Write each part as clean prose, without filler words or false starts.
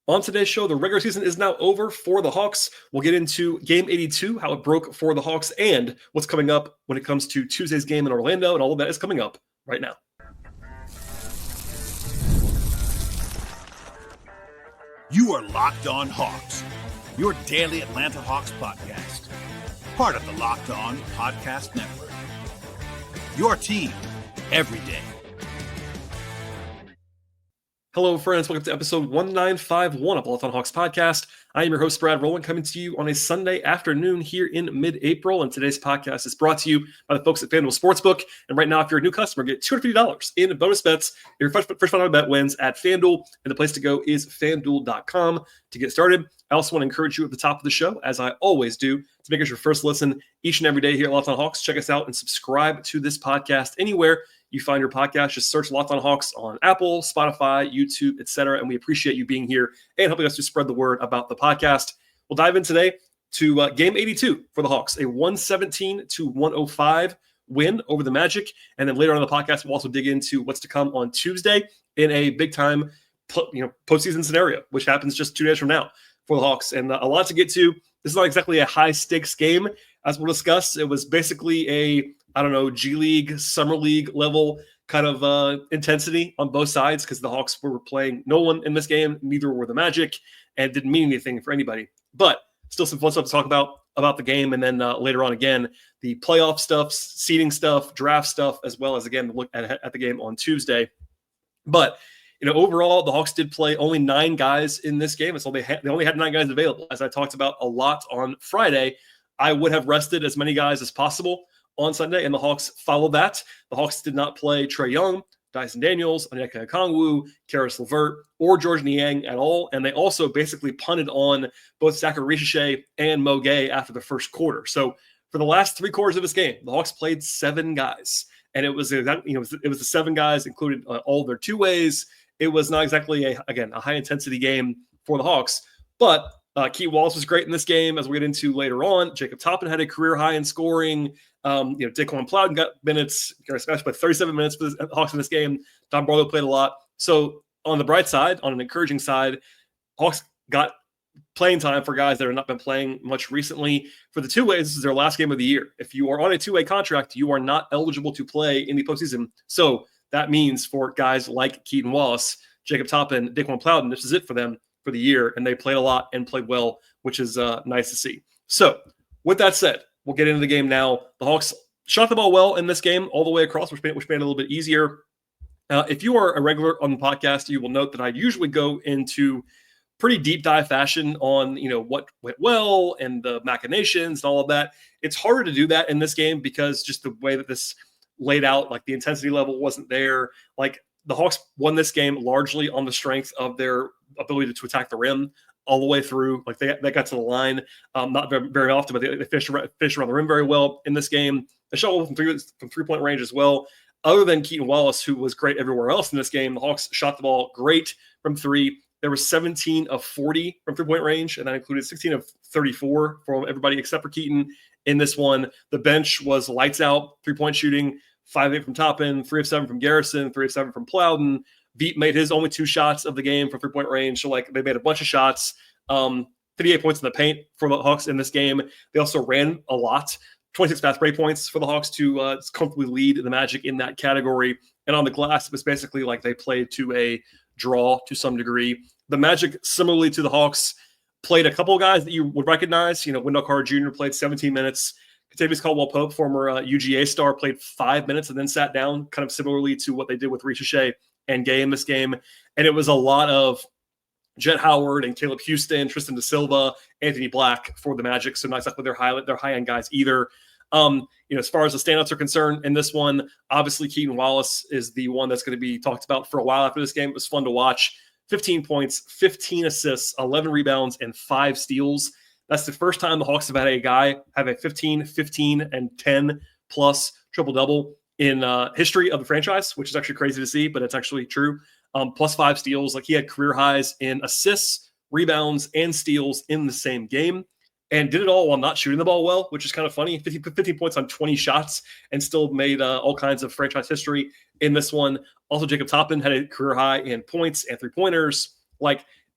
On today's show, the regular season is now over for the Hawks. We'll get into Game 82, how it broke for the Hawks, and what's coming up when it comes to Tuesday's game in Orlando, and all of that is coming up right now. You are Locked On Hawks, your daily Atlanta Hawks podcast. Part of the Locked On Podcast Network. Your team every day. Hello, friends. Welcome to episode 1951 of Locked On Hawks podcast. I am your host, Rowland, coming to you on a Sunday afternoon here in mid-April. And today's podcast is brought to you by the folks at FanDuel Sportsbook. And right now, if you're a new customer, get $250 in bonus bets. Your first $5 bet wins at FanDuel. And the place to go is FanDuel.com to get started. I also want to encourage you at the top of the show, as I always do, to make us your first listen each and every day here at Locked On Hawks. Check us out and subscribe to this podcast anywhere you find your podcast. Just search Locked On Hawks on Apple, Spotify, YouTube, etc. And we appreciate you being here and helping us to spread the word about the podcast. We'll dive in today to Game 82 for the Hawks, a 117-105 win over the Magic. And then later on in the podcast, we'll also dig into what's to come on Tuesday in a big-time postseason scenario, which happens just 2 days from now for the Hawks. And a lot to get to. This is not exactly a high-stakes game, as we'll discuss. It was basically a G League, Summer League level kind of intensity on both sides because the Hawks were playing no one in this game. Neither were the Magic, and didn't mean anything for anybody. But still some fun stuff to talk about the game. And then later on, again, the playoff stuff, seeding stuff, draft stuff, as well as, again, look at the game on Tuesday. But, overall, the Hawks did play only 9 guys in this game. And so they only had 9 guys available. As I talked about a lot on Friday, I would have rested as many guys as possible on Sunday, and the Hawks followed that. The Hawks did not play Trae Young, Dyson Daniels, Onyeka Okongwu, Karis LeVert, or George Niang at all, and they also basically punted on both Zachary Richer and Mo Gay after the first quarter. So for the last 3 quarters of this game, the Hawks played 7 guys, and it was the 7 guys included all their two-ways. It was not exactly a high-intensity game for the Hawks, but Keaton Wallace was great in this game, as we'll get into later on. Jacob Toppin had a career high in scoring. Daquan Plowden got minutes. Garrett Smash played 37 minutes for the Hawks in this game. Don Barlow played a lot. So on the bright side, on an encouraging side, Hawks got playing time for guys that have not been playing much recently. For the two-ways, this is their last game of the year. If you are on a two-way contract, you are not eligible to play in the postseason. So that means for guys like Keaton Wallace, Jacob Toppin, Daquan Plowden, this is it for them for the year, and they played a lot and played well, which is nice to see. So with that said, we'll get into the game now. The Hawks shot the ball well in this game all the way across, which made it a little bit easier. If you are a regular on the podcast, you will note that I usually go into pretty deep dive fashion on what went well and the machinations and all of that. It's harder to do that in this game because just the way that this laid out, like the intensity level wasn't there. Like the Hawks won this game largely on the strength of their ability to attack the rim all the way through. Like they got to the line not very, very often, but they finished around the rim very well in this game. They shot well from three-point range as well. Other than Keaton Wallace, who was great everywhere else in this game, the Hawks shot the ball great from 3. There was 17 of 40 from three-point range, and that included 16 of 34 from everybody except for Keaton in this one. The bench was lights out, three-point shooting, 5 of 8 from Toppin, 3 of 7 from Garrison, 3 of 7 from Plowden. Veet made his only 2 shots of the game from three-point range, so they made a bunch of shots. 58 points in the paint for the Hawks in this game. They also ran a lot. 26 fast break points for the Hawks to comfortably lead the Magic in that category. And on the glass, it was basically like they played to a draw to some degree. The Magic, similarly to the Hawks, played a couple of guys that you would recognize. Wendell Carter Jr. played 17 minutes. Kentavious Caldwell-Pope, former UGA star, played 5 minutes and then sat down, kind of similarly to what they did with Richer and Gay in this game. And it was a lot of Jet Howard and Caleb Houston, Tristan Da Silva, Anthony Black for the Magic. So not exactly their high-end guys either. As far as the standouts are concerned in this one, obviously Keaton Wallace is the one that's going to be talked about for a while after this game. It was fun to watch. 15 points, 15 assists, 11 rebounds, and 5 steals. That's the first time the Hawks have had a guy have a 15, and 10 plus triple-double in history of the franchise, which is actually crazy to see, but it's actually true. Plus 5 steals. He had career highs in assists, rebounds, and steals in the same game, and did it all while not shooting the ball well, which is kind of funny. 15 points on 20 shots and still made all kinds of franchise history in this one. Also, Jacob Toppin had a career high in points and three-pointers.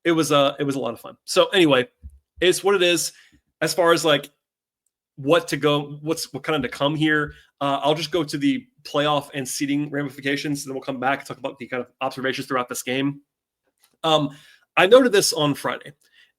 it was a lot of fun. So anyway, it's what it is. As far as like what kind of to come here, I'll just go to the playoff and seeding ramifications, and then we'll come back and talk about the kind of observations throughout this game. I noted this on Friday.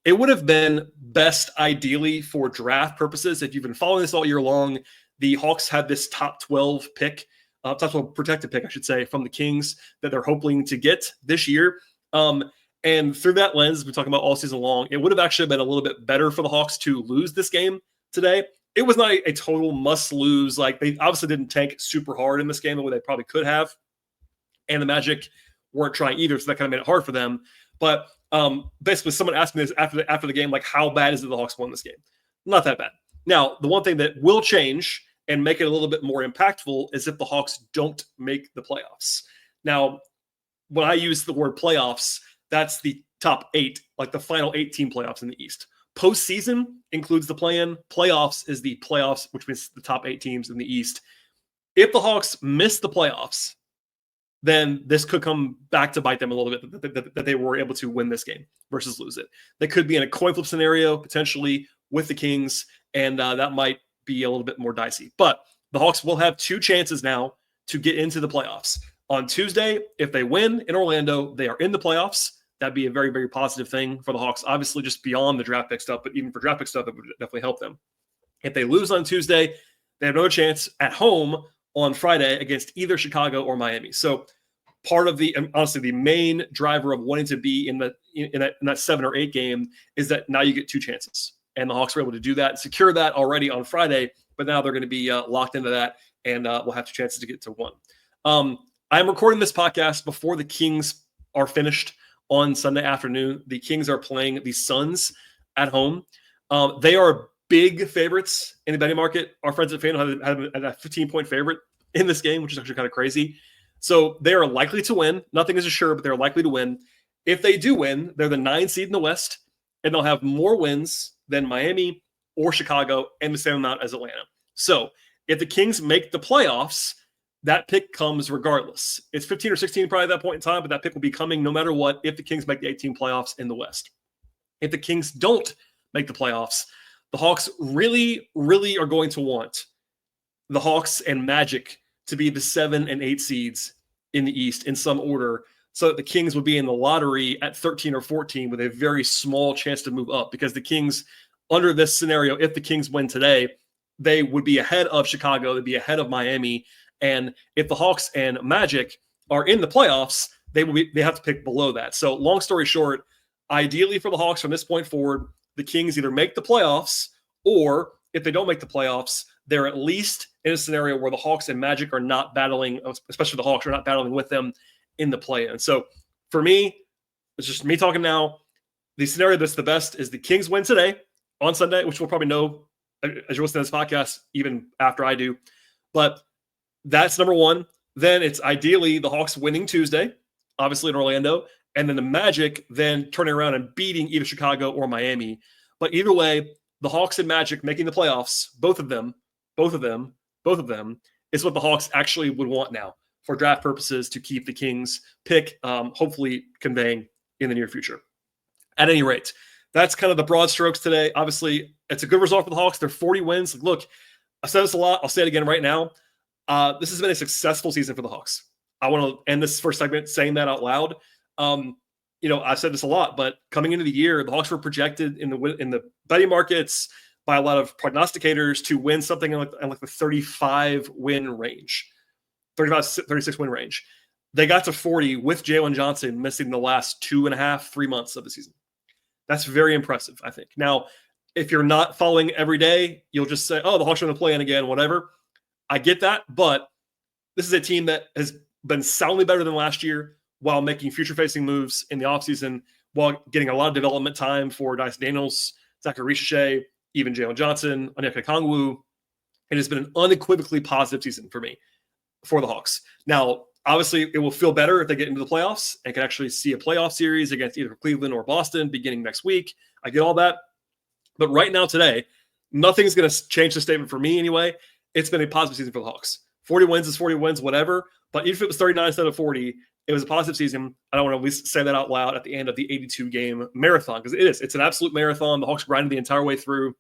It would have been best, ideally, for draft purposes. If you've been following this all year long, the Hawks had this top 12 pick, top 12 protected pick, I should say, from the Kings that they're hoping to get this year. And through that lens, we're talking about all season long, it would have actually been a little bit better for the Hawks to lose this game today. It was not a total must lose. Like, they obviously didn't tank super hard in this game the way they probably could have. And the Magic weren't trying either, so that kind of made it hard for them. But basically, someone asked me this after the game, like, how bad is it the Hawks won this game? Not that bad. Now, the one thing that will change and make it a little bit more impactful is if the Hawks don't make the playoffs. Now, when I use the word playoffs, that's the top 8, like the final 8-team playoffs in the East. Postseason includes the play-in. Playoffs is the playoffs, which means the top 8 teams in the East. If the Hawks miss the playoffs, then this could come back to bite them a little bit, that they were able to win this game versus lose it. They could be in a coin flip scenario, potentially, with the Kings, and that might be a little bit more dicey. But the Hawks will have 2 chances now to get into the playoffs. On Tuesday, if they win in Orlando, they are in the playoffs. That'd be a very, very positive thing for the Hawks, obviously just beyond the draft pick stuff, but even for draft pick stuff, it would definitely help them. If they lose on Tuesday, they have another chance at home on Friday against either Chicago or Miami. So part of honestly, the main driver of wanting to be in that 7 or 8 game is that now you get 2 chances. And the Hawks were able to do that and secure that already on Friday, but now they're going to be locked into that, and we'll have 2 chances to get to 1. I'm recording this podcast before the Kings are finished on Sunday afternoon. The Kings are playing the Suns at home. They are big favorites in the betting market. Our friends at FanDuel have a 15-point favorite in this game, which is actually kind of crazy. So they are likely to win. Nothing is assured, but they're likely to win. If they do win, they're the 9 seed in the West, and they'll have more wins than Miami or Chicago and the same amount as Atlanta. So if the Kings make the playoffs, that pick comes regardless. It's 15 or 16 probably at that point in time, but that pick will be coming no matter what if the Kings make the 18 playoffs in the West. If the Kings don't make the playoffs, the Hawks really, really are going to want the Hawks and Magic to be the 7 and 8 seeds in the East in some order, so that the Kings would be in the lottery at 13 or 14 with a very small chance to move up, because the Kings, under this scenario, if the Kings win today, they would be ahead of Chicago, they'd be ahead of Miami. And if the Hawks and Magic are in the playoffs, they have to pick below that. So long story short, ideally for the Hawks from this point forward, the Kings either make the playoffs, or if they don't make the playoffs, they're at least in a scenario where the Hawks and Magic are not battling, especially the Hawks are not battling with them in the play-in. So for me, it's just me talking now. The scenario that's the best is the Kings win today on Sunday, which we'll probably know as you listen to this podcast, even after I do. But that's number one. Then it's ideally the Hawks winning Tuesday, obviously in Orlando, and then the Magic then turning around and beating either Chicago or Miami. But either way, the Hawks and Magic making the playoffs, both of them, is what the Hawks actually would want now for draft purposes to keep the Kings pick, hopefully conveying in the near future. At any rate, that's kind of the broad strokes today. Obviously, it's a good result for the Hawks. They're 40 wins. Look, I said this a lot. I'll say it again right now. This has been a successful season for the Hawks. I want to end this first segment saying that out loud. I've said this a lot, but coming into the year, the Hawks were projected in the betting markets by a lot of prognosticators to win something in like the 35 win range, 36 win range. They got to 40 with Jalen Johnson missing the last 2.5-3 months of the season. That's very impressive, I think. Now, if you're not following every day, you'll just say, oh, the Hawks are going to play in again, whatever. I get that, but this is a team that has been soundly better than last year while making future-facing moves in the offseason, while getting a lot of development time for Dyson Daniels, Zachary Richichet, even Jalen Johnson, Onyeka Okongwu. It has been an unequivocally positive season for me, for the Hawks. Now, obviously, it will feel better if they get into the playoffs and can actually see a playoff series against either Cleveland or Boston beginning next week. I get all that. But right now, today, nothing's going to change the statement for me anyway. It's been a positive season for the Hawks. 40 wins is 40 wins, whatever. But even if it was 39 instead of 40, It was a positive season. I don't want to at least say that out loud at the end of the 82-game marathon, because it is. It's an absolute marathon. The Hawks grinded the entire way through.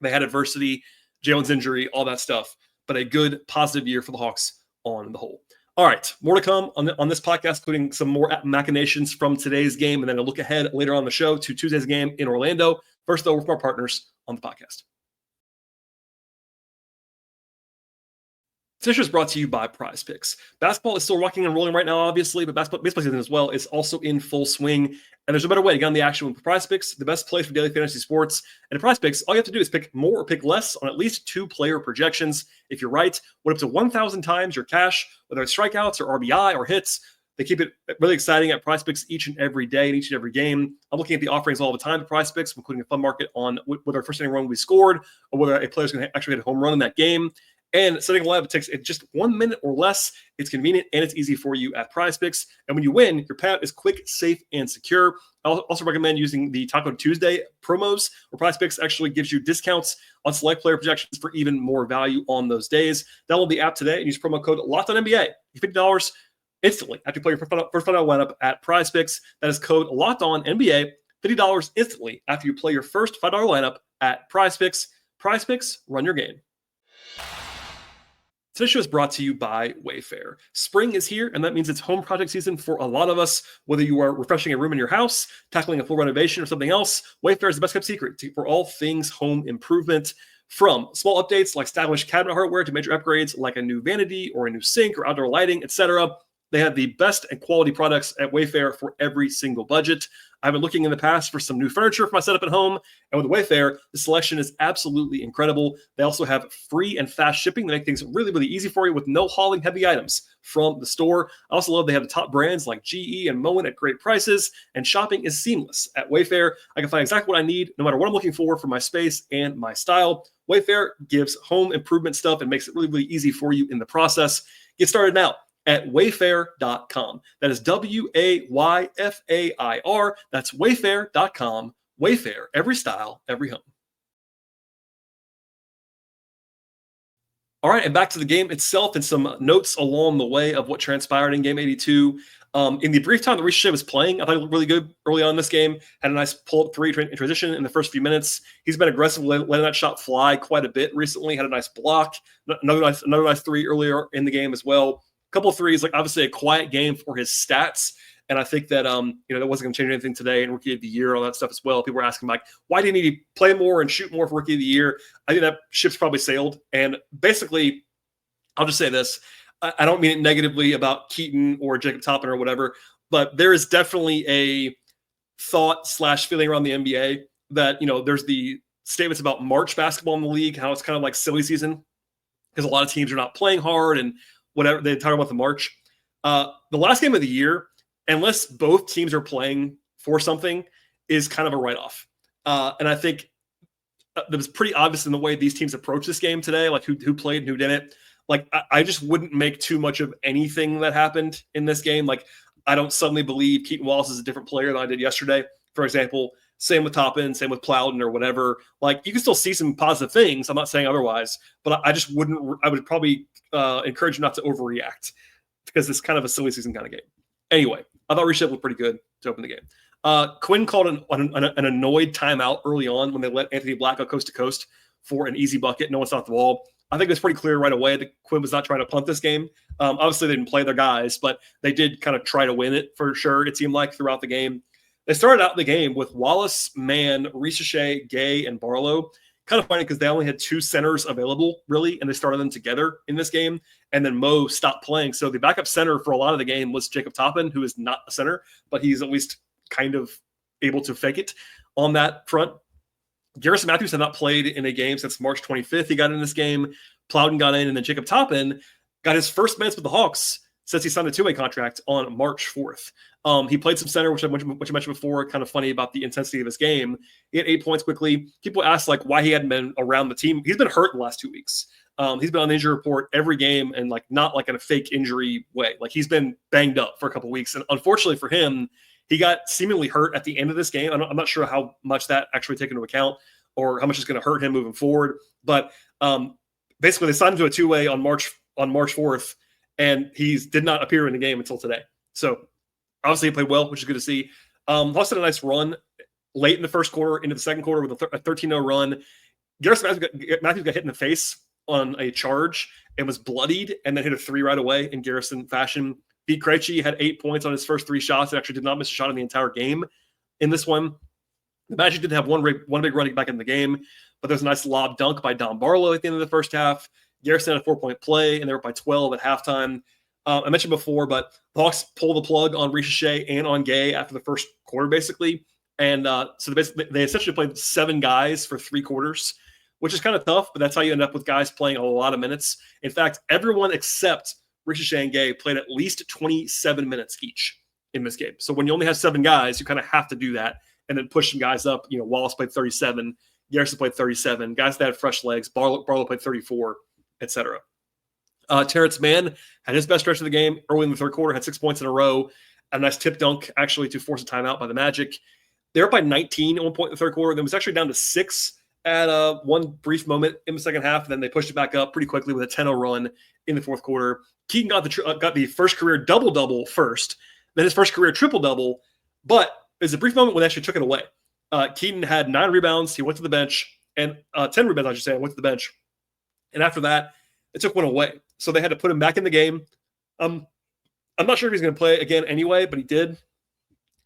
They had adversity, Jalen's injury, all that stuff. But a good, positive year for the Hawks on the whole. All right, more to come on this podcast, including some more machinations from today's game, and then a look ahead later on the show to Tuesday's game in Orlando. First, though, with our partners on the podcast. This show is brought to you by Prize Picks. Basketball is still rocking and rolling right now, obviously, but baseball season as well is also in full swing. And there's a better way to get on the action with Prize Picks, the best place for daily fantasy sports. And at Prize Picks, all you have to do is pick more or pick less on at least 2 player projections. If you're right, win up to 1,000 times your cash, whether it's strikeouts or RBI or hits. They keep it really exciting at Prize Picks each and every day and each and every game. I'm looking at the offerings all the time at Prize Picks, including a fun market on whether a first inning run will be scored or whether a player's going to actually hit a home run in that game. And setting a lineup, it takes just 1 minute or less. It's convenient and it's easy for you at Prize Picks. And when you win, your payout is quick, safe, and secure. I'll also recommend using the Taco Tuesday promos, where Prize Picks actually gives you discounts on select player projections for even more value on those days. Download the app today and use promo code LOCKEDONNBA. $50 instantly after you play your first final lineup at Prize Picks. That is code LOCKEDONNBA. $50 instantly after you play your first $5 lineup at Prize Picks. Prize Picks, run your game. Today's show is brought to you by WayFair. Spring is here, and that means it's home project season for a lot of us. Whether you are refreshing a room in your house, tackling a full renovation, or something else, WayFair is the best kept secret for all things home improvement. From small updates like stylish cabinet hardware to major upgrades like a new vanity or a new sink or outdoor lighting, etc., they have the best and quality products at Wayfair for every single budget. I've been looking in the past for some new furniture for my setup at home, and with Wayfair, the selection is absolutely incredible. They also have free and fast shipping to make things really, really easy for you with no hauling heavy items from the store. I also love they have the top brands like GE and Moen at great prices, and shopping is seamless. At Wayfair, I can find exactly what I need, no matter what I'm looking for my space and my style. Wayfair gives home improvement stuff and makes it really, really easy for you in the process. Get started now at wayfair.com. That is WAYFAIR. That's wayfair.com. Wayfair, every style, every home. All right, and back to the game itself and some notes along the way of what transpired in Game 82. In the brief time that Ricochet was playing, I thought he looked really good early on in this game. Had a nice pull-up three in transition in the first few minutes. He's been aggressive, letting that shot fly quite a bit recently. Had a nice block, another nice three earlier in the game as well. Couple of threes, like obviously a quiet game for his stats. And I think that, that wasn't going to change anything today in Rookie of the Year, all that stuff as well. People were asking, like, why didn't he play more and shoot more for Rookie of the Year? I think that ship's probably sailed. And basically, I'll just say this. I don't mean it negatively about Keaton or Jacob Toppin or whatever, but there is definitely a thought/feeling around the NBA that, there's the statements about March basketball in the league, how it's kind of like silly season because a lot of teams are not playing hard and whatever. They talk about the March. The last game of the year, unless both teams are playing for something, is kind of a write-off. And I think it was pretty obvious in the way these teams approached this game today, like who played and who didn't. Like, I just wouldn't make too much of anything that happened in this game. Like, I don't suddenly believe Keaton Wallace is a different player than I did yesterday, for example. Same with Toppin, same with Plowden or whatever. Like, you can still see some positive things. I'm not saying otherwise, but I just wouldn't. I would probably encourage you not to overreact because it's kind of a silly season kind of game. Anyway, I thought Ricochet looked pretty good to open the game. Quinn called an annoyed timeout early on when they let Anthony Black go coast to coast for an easy bucket. No one stopped the ball. I think it's pretty clear right away that Quinn was not trying to punt this game. Obviously, they didn't play their guys, but they did kind of try to win it for sure, it seemed like, throughout the game. They started out the game with Wallace, Mann, Ricochet, Gay, and Barlow. Kind of funny because they only had 2 centers available, really, and they started them together in this game. And then Mo stopped playing. So the backup center for a lot of the game was Jacob Toppin, who is not a center, but he's at least kind of able to fake it on that front. Garrison Matthews had not played in a game since March 25th. He got in this game. Plowden got in, and then Jacob Toppin got his first minutes with the Hawks since he signed a 2-way contract on March 4th. He played some center, which I mentioned before. Kind of funny about the intensity of his game. He had 8 points quickly. People asked like why he hadn't been around the team. He's been hurt the last 2 weeks. He's been on the injury report every game, and like not like in a fake injury way. Like he's been banged up for a couple of weeks, and unfortunately for him, he got seemingly hurt at the end of this game. I'm not sure how much that actually taken into account or how much it's going to hurt him moving forward. But basically, they signed him to a 2-way on March 4th, and he did not appear in the game until today. So obviously he played well, which is good to see. Hawks had a nice run late in the first quarter into the second quarter with a 13-0 run. Garrison Matthews got hit in the face on a charge and was bloodied and then hit a three right away in Garrison fashion. Pete Krejci had 8 points on his first 3 shots and actually did not miss a shot in the entire game in this one. The Magic did have one big running back in the game, but there's a nice lob dunk by Don Barlow at the end of the first half. Garrison had a 4-point play, and they were up by 12 at halftime. I mentioned before, but the Hawks pulled the plug on Ricochet and on Gay after the first quarter, basically. And so they essentially played 7 guys for 3 quarters, which is kind of tough, but that's how you end up with guys playing a lot of minutes. In fact, everyone except Ricochet and Gay played at least 27 minutes each in this game. So when you only have 7 guys, you kind of have to do that and then push some guys up. Wallace played 37, Garrison played 37, guys that had fresh legs, Barlow played 34, etc. Terrence Mann had his best stretch of the game early in the third quarter, had 6 points in a row, a nice tip dunk actually to force a timeout by the Magic. They were up by 19 at one point in the third quarter. Then it was actually down to 6 at one brief moment in the second half. And then they pushed it back up pretty quickly with a 10-0 run in the fourth quarter. Keaton got the first career double-double first, then his first career triple-double, but there's a brief moment when they actually took it away. Keaton had 9 rebounds. He went to the bench, and 10 rebounds, I should say, went to the bench. And after that, it took one away. So they had to put him back in the game. I'm not sure if he's going to play again anyway, but he did.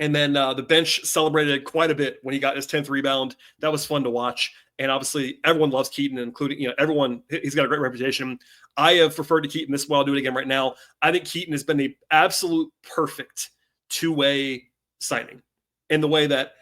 And then the bench celebrated quite a bit when he got his 10th rebound. That was fun to watch. And obviously, everyone loves Keaton, including everyone. He's got a great reputation. I have referred to Keaton this way. I'll do it again right now. I think Keaton has been the absolute perfect two-way signing in the way that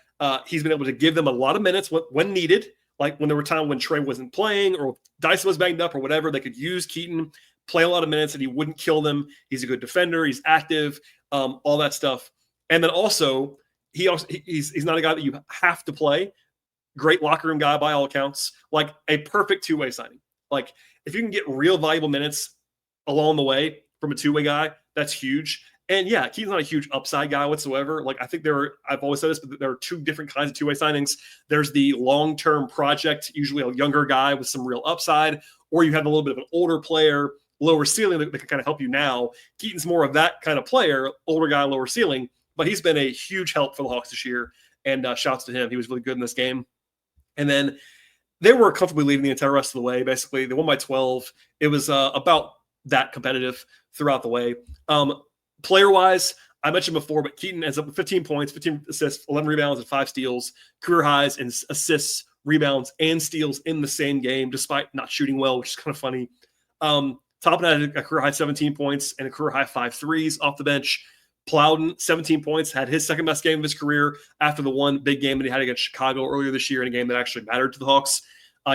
he's been able to give them a lot of minutes when needed. Like when there were times when Trae wasn't playing or Dyson was banged up or whatever, they could use Keaton, play a lot of minutes, and he wouldn't kill them. He's a good defender. He's active, all that stuff. And then also, he's not a guy that you have to play. Great locker room guy by all accounts. Like a perfect two-way signing. Like if you can get real valuable minutes along the way from a two-way guy, that's huge. And yeah, Keaton's not a huge upside guy whatsoever. Like I think I've always said this, but there are 2 different kinds of two-way signings. There's the long-term project, usually a younger guy with some real upside, or you have a little bit of an older player, lower ceiling that can kind of help you now. Keaton's more of that kind of player, older guy, lower ceiling, but he's been a huge help for the Hawks this year. And shouts to him. He was really good in this game. And then they were comfortably leading the entire rest of the way. Basically, they won by 12. It was about that competitive throughout the way. Player-wise, I mentioned before, but Keaton ends up with 15 points, 15 assists, 11 rebounds, and 5 steals. Career highs in assists, rebounds, and steals in the same game, despite not shooting well, which is kind of funny. Toppin had a career high 17 points and a career high 5 threes off the bench. Plowden, 17 points, had his second best game of his career after the one big game that he had against Chicago earlier this year in a game that actually mattered to the Hawks.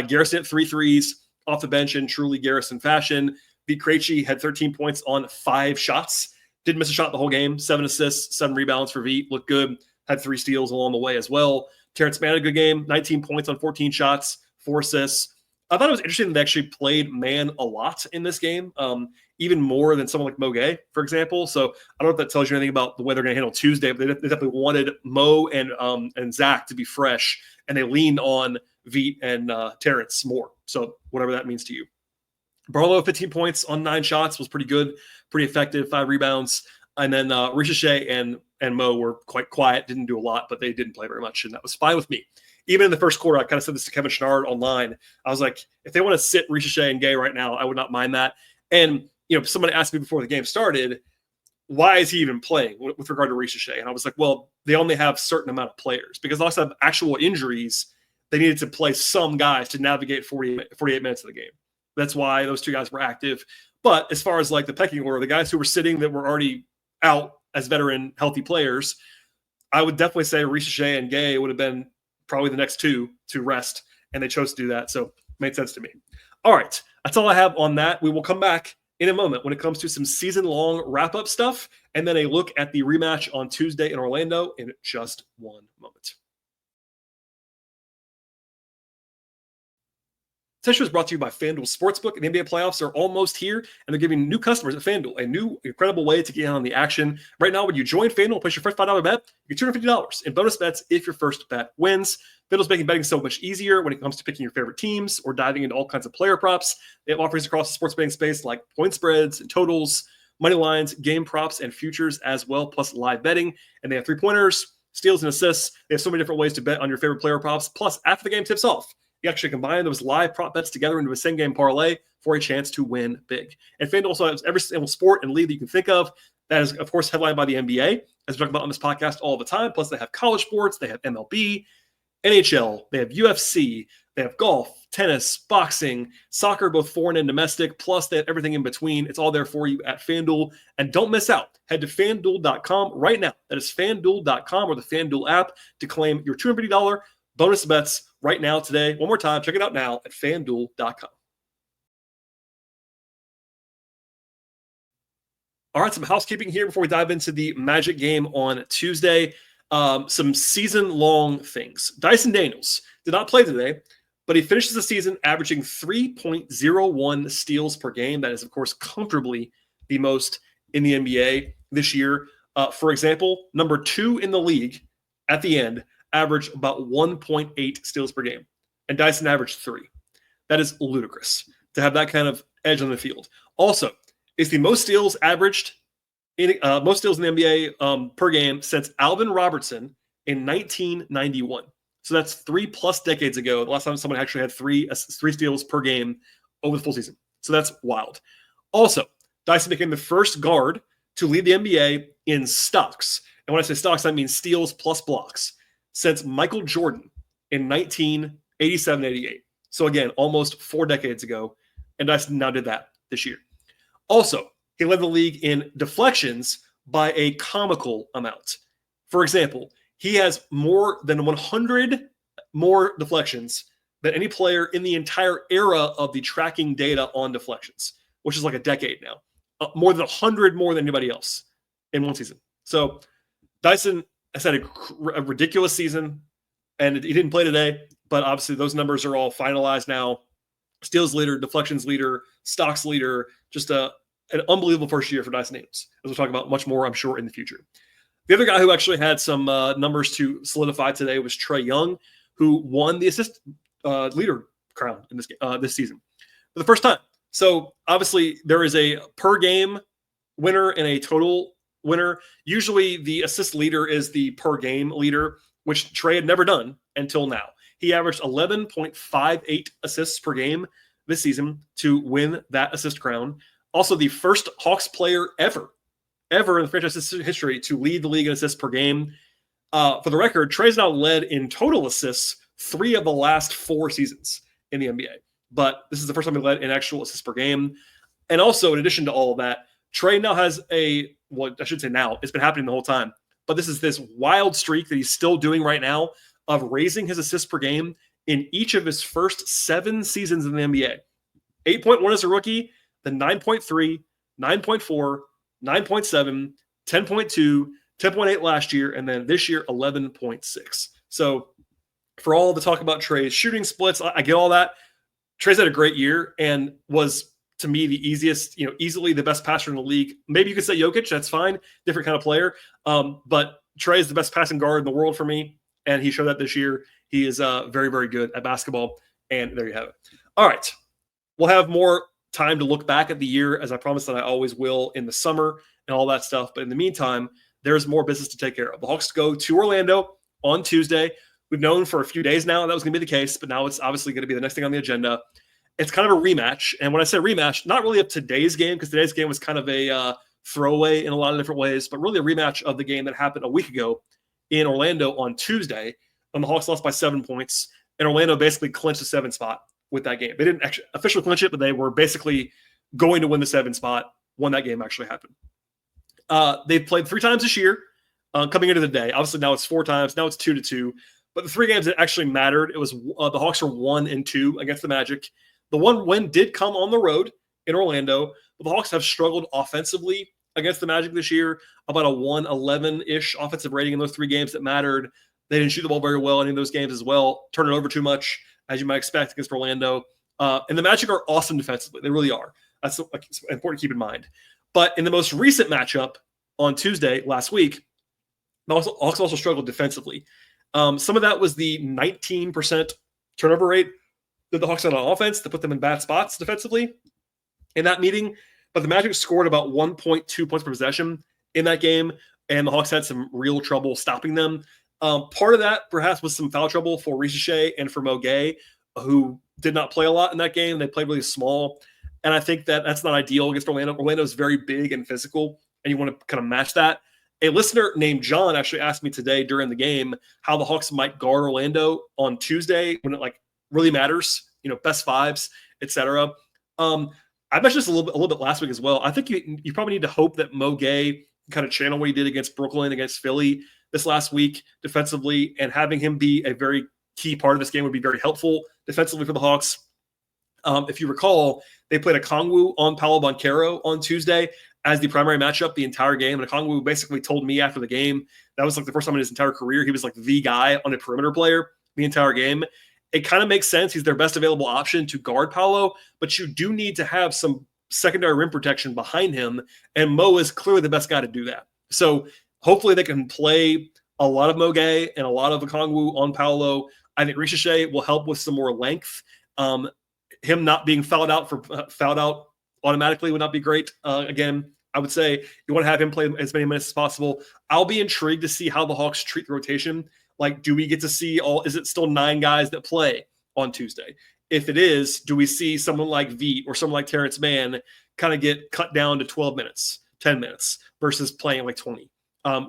Garrison hit 3 threes off the bench in truly Garrison fashion. Pete Krejci had 13 points on 5 shots. Didn't miss a shot the whole game. 7 assists, 7 rebounds for Veet. Looked good. Had 3 steals along the way as well. Terrence Mann had a good game. 19 points on 14 shots, 4 assists. I thought it was interesting that they actually played man a lot in this game, even more than someone like Mo Gay, for example. So I don't know if that tells you anything about the way they're going to handle Tuesday, but they definitely wanted Mo and Zach to be fresh, and they leaned on Veet and Terrence more. So whatever that means to you. Barlow, 15 points on 9 shots, was pretty good, pretty effective, 5 rebounds. And then Ricochet and Mo were quite quiet, didn't do a lot, but they didn't play very much, and that was fine with me. Even in the first quarter, I kind of said this to Kevin Schnard online. I was like, if they want to sit Ricochet and Gay right now, I would not mind that. And, somebody asked me before the game started, why is he even playing with regard to Ricochet? And I was like, well, they only have a certain amount of players because they also have actual injuries. They needed to play some guys to navigate 48 minutes of the game. That's why those 2 guys were active. But as far as like the pecking order, the guys who were sitting that were already out as veteran healthy players, I would definitely say Ricochet and Gay would have been probably the next 2 to rest, and they chose to do that. So it made sense to me. All right. That's all I have on that. We will come back in a moment when it comes to some season-long wrap-up stuff, and then a look at the rematch on Tuesday in Orlando in just one moment. This show is brought to you by FanDuel Sportsbook. The NBA playoffs are almost here, and they're giving new customers at FanDuel a new incredible way to get in on the action. Right now, when you join FanDuel and place your first $5 bet, you get $250 in bonus bets if your first bet wins. FanDuel's making betting so much easier when it comes to picking your favorite teams or diving into all kinds of player props. They have offers across the sports betting space like point spreads and totals, money lines, game props, and futures as well, plus live betting. And they have 3-pointers, steals, and assists. They have so many different ways to bet on your favorite player props. Plus, after the game tips off, you actually combine those live prop bets together into a same-game parlay for a chance to win big. And FanDuel also has every single sport and league that you can think of. That is, of course, headlined by the NBA, as we talk about on this podcast all the time. Plus, they have college sports. They have MLB, NHL. They have UFC. They have golf, tennis, boxing, soccer, both foreign and domestic. Plus, they have everything in between. It's all there for you at FanDuel. And don't miss out. Head to FanDuel.com right now. That is FanDuel.com or the FanDuel app to claim your $250 bonus bets right now today. One more time, check it out now at FanDuel.com. All right, some housekeeping here before we dive into the Magic game on Tuesday. Some season-long things. Dyson Daniels did not play today, but he finishes the season averaging 3.01 steals per game. That is, of course, comfortably the most in the NBA this year. For example, number 2 in the league at the end averaged about 1.8 steals per game, and Dyson averaged 3. That is ludicrous to have that kind of edge on the field. Also, it's the most steals averaged in most steals in the NBA per game since Alvin Robertson in 1991. So that's 3+ decades ago. The last time someone actually had three steals per game over the full season. So that's wild. Also, Dyson became the first guard to lead the NBA in stocks. And when I say stocks, I mean steals plus blocks since Michael Jordan in 1987-88. So again, almost 4 decades ago. And Dyson now did that this year. Also, he led the league in deflections by a comical amount. For example, he has more than 100 more deflections than any player in the entire era of the tracking data on deflections, which is like a decade now. More than 100 more than anybody else in one season. So Dyson has had a ridiculous season, and he didn't play today, but obviously those numbers are all finalized now. Steals leader, deflections leader, stocks leader, just an unbelievable first year for Dyson Daniels, as we'll talk about much more, I'm sure, in the future. The other guy who actually had some numbers to solidify today was Trae Young, who won the assist leader crown in this season for the first time. So obviously there is a per game winner and a total winner. Usually the assist leader is the per game leader, which Trae had never done until now. He averaged 11.58 assists per game this season to win that assist crown. Also the first Hawks player ever in the franchise history to lead the league in assists per game. For the record, Trae's now led in total assists 3 of the last 4 seasons in the NBA. But this is the first time he led in actual assists per game. And also, in addition to all of that, Trae now has I should say now, it's been happening the whole time, but this wild streak that he's still doing right now of raising his assists per game in each of his first 7 seasons in the NBA. 8.1 as a rookie, then 9.3, 9.4, 9.7, 10.2, 10.8 last year, and then this year, 11.6. So for all the talk about Trae's shooting splits, I get all that. Trae's had a great year and was, to me, the easiest, easily the best passer in the league. Maybe you could say Jokic, that's fine, different kind of player. But Trae is the best passing guard in the world for me, and he showed that this year. He is very, very good at basketball, and there you have it. All right, we'll have more time to look back at the year, as I promised that I always will, in the summer and all that stuff. But in the meantime, there's more business to take care of. The Hawks go to Orlando on Tuesday. We've known for a few days now that was going to be the case, but now it's obviously going to be the next thing on the agenda. It's kind of a rematch. And when I say rematch, not really of today's game, because today's game was kind of a throwaway in a lot of different ways, but really a rematch of the game that happened a week ago in Orlando on Tuesday, when the Hawks lost by 7 points, and Orlando basically clinched the 7 spot with that game. They didn't actually officially clinch it, but they were basically going to win the 7 spot when that game actually happened. They've played 3 times this year coming into the day. Obviously now it's 4 times. Now it's 2-2. But the 3 games that actually mattered, it was the Hawks are 1-2 against the Magic. The one win did come on the road in Orlando, but the Hawks have struggled offensively against the Magic this year, about a 111-ish offensive rating in those 3 games that mattered. They didn't shoot the ball very well in any of those games as well, turn it over too much, as you might expect against Orlando. And the Magic are awesome defensively. They really are. That's important to keep in mind. But in the most recent matchup on Tuesday last week, the Hawks also struggled defensively. Some of that was the 19% turnover rate that the Hawks had on offense to put them in bad spots defensively in that meeting. but the Magic scored about 1.2 points per possession in that game, and the Hawks had some real trouble stopping them. Part of that perhaps was some foul trouble for Ricochet and for Mo Gay, who did not play a lot in that game. They played really small, and I think that that's not ideal against Orlando. Orlando is very big and physical, and you want to kind of match that. A listener named John actually asked me today during the game how the Hawks might guard Orlando on Tuesday when it like really matters, best fives, etc. I mentioned this a little bit last week as well. I think you probably need to hope that Mo Gay kind of channel what he did against Brooklyn, against Philly this last week defensively, and having him be a very key part of this game would be very helpful defensively for the Hawks. If you recall, they played Okongwu on Paolo Banchero on Tuesday as the primary matchup the entire game. And Okongwu basically told me after the game that was like the first time in his entire career he was like the guy on a perimeter player the entire game. It kind of makes sense. He's their best available option to guard Paolo, but you do need to have some secondary rim protection behind him, and Mo is clearly the best guy to do that. So hopefully they can play a lot of Mo Gay and a lot of Okongwu on Paolo. I think Ricochet will help with some more length. Him not being fouled out automatically would not be great. Again, I would say you want to have him play as many minutes as possible. I'll be intrigued to see how the Hawks treat the rotation. Like, do we get to see is it still 9 guys that play on Tuesday? If it is, do we see someone like Veet or someone like Terrence Mann kind of get cut down to 12 minutes, 10 minutes versus playing like 20?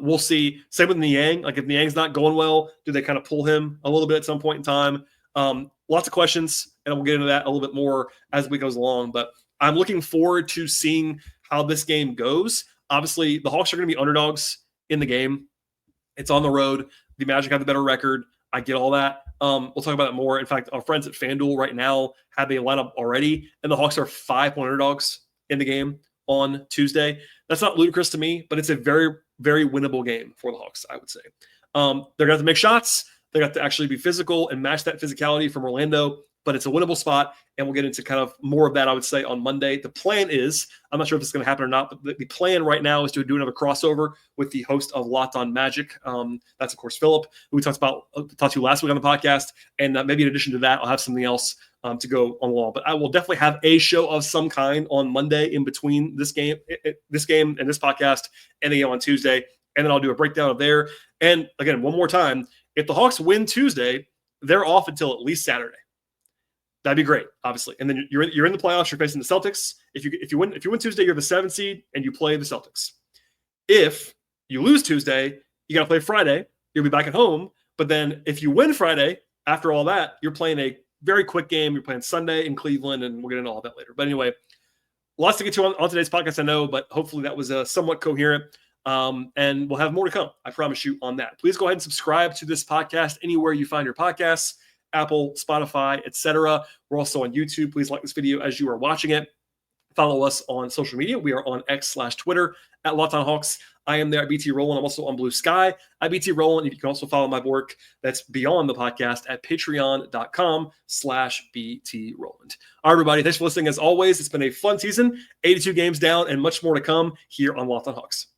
We'll see. Same with Niang. Like, if Niang's not going well, do they kind of pull him a little bit at some point in time? Lots of questions, and we'll get into that a little bit more as the week goes along. But I'm looking forward to seeing how this game goes. Obviously, the Hawks are going to be underdogs in the game. It's on the road. The Magic have the better record. I get all that. We'll talk about that more. In fact, our friends at FanDuel right now have a lineup already, and the Hawks are 5-point underdogs in the game on Tuesday. That's not ludicrous to me, but it's a very, very winnable game for the Hawks, I would say. They're going to have to make shots. They have to actually be physical and match that physicality from Orlando, but it's a winnable spot, and we'll get into kind of more of that, I would say, on Monday. The plan is, I'm not sure if it's going to happen or not, but the plan right now is to do another crossover with the host of Locked On Magic. That's, of course, Philip, who we talked to last week on the podcast, and maybe in addition to that, I'll have something else to go on the wall. But I will definitely have a show of some kind on Monday in between this game and this podcast, and again on Tuesday, and then I'll do a breakdown of there. And again, one more time, if the Hawks win Tuesday, they're off until at least Saturday. That'd be great, obviously. And then you're in the playoffs. You're facing the Celtics. If you win Tuesday, you're the 7th seed and you play the Celtics. If you lose Tuesday, you got to play Friday. You'll be back at home. But then if you win Friday, after all that, you're playing a very quick game. You're playing Sunday in Cleveland, and we'll get into all that later. But anyway, lots to get to on today's podcast, I know, but hopefully that was somewhat coherent. And we'll have more to come. I promise you on that. Please go ahead and subscribe to this podcast anywhere you find your podcasts. Apple, Spotify, etc. We're also on YouTube. Please like this video as you are watching it. Follow us on social media. We are on X/Twitter at Locked On Hawks. I am there at BT Rowland. I'm also on Blue Sky at BT Rowland. You can also follow my work that's beyond the podcast at patreon.com/BT Rowland. All right, everybody. Thanks for listening. As always, it's been a fun season. 82 games down and much more to come here on Locked On Hawks.